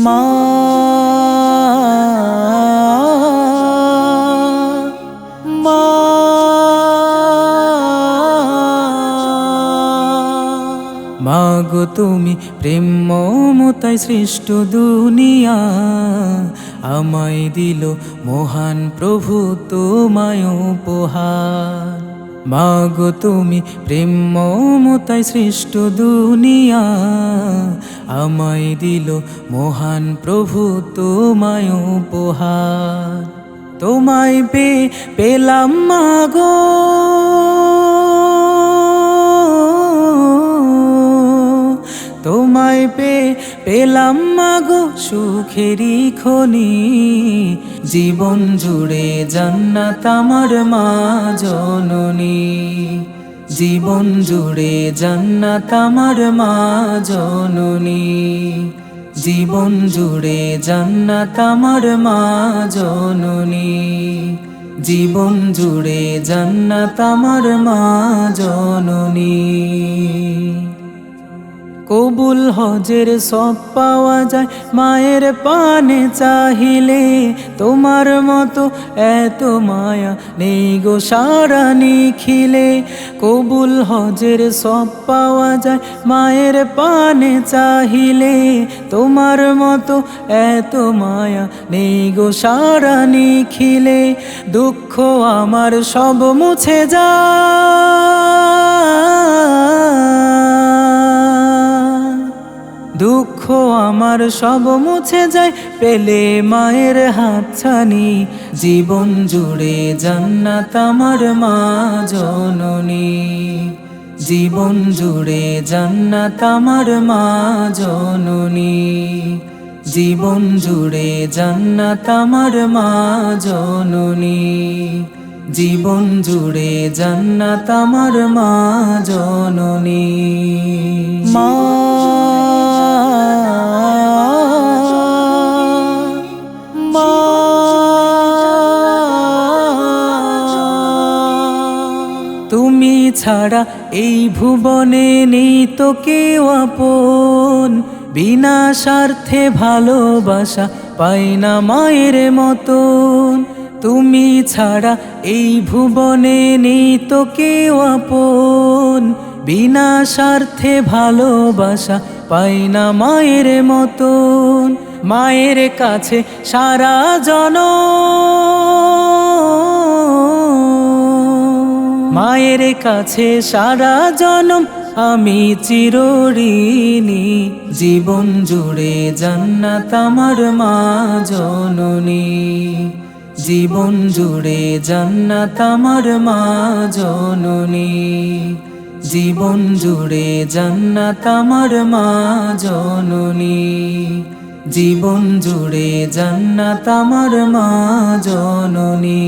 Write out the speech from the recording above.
মা মা মাগো তুমি প্রেম মমতায় সৃষ্ট দুনিয়া, আমায় দিল মহান প্রভু তোমায় উপহার। মাগো তুমি প্রেম মমতায় সৃষ্ট দুনিয়া, আমায় দিল মহান প্রভু তোমায় উপহার। তোমায় পেলাম মাগো, তোমায় পেলাম মাগো সুখেরই খনি। জীবন জুড়ে জান্নাত আমার মা জননী, জীবন জুড়ে জান্নাত আমার মা জননী, জীবন জুড়ে জান্নাত আমার মা জননী, জীবন জুড়ে জান্নাত আমার মা জননী। কবুল হজের সব পাওয়া যায় মায়ের পানে চাহিলে, তোমার মতো এত মায়া নেই গো সারা নিখিলে। কবুল হজের সব পাওয়া যায় মায়ের পানে চাহিলে, তোমার মতো এত মায়া নেই গো সারা নিখিলে। দুঃখ আমার সব মুছে যায়, দুঃখ আমার সব মুছে যায় পেলে মায়ের হাতছানি। জীবন জুড়ে জান্নাত আমার মা জননী, জীবন জুড়ে জান্নাত আমার মা জননী, জীবন জুড়ে জান্নাত আমার মা জননী, জীবন জুড়ে জান্নাত আমার মা জননী। মা মা তুমি ছাড়া এই ভুবনে নেই তো কেউ আপন, বিনা স্বার্থে ভালোবাসা পাই না মায়ের মতন। তুমি ছাড়া এই ভুবনে নেই তো কেউ আপন, বিনা স্বার্থে ভালোবাসা পাই না মায়ের মতন। মায়ের কাছে সারা জনম, মায়ের কাছে সারা জনম আমি চিরঋণী। জীবন জুড়ে জান্নাত আমার মা জননী, জীবন জুড়ে জান্নাত আমার মা জননী, জীবন জুড়ে জান্নাত আমার মা জননী, জীবন জুড়ে জান্নাত আমার মা জননী।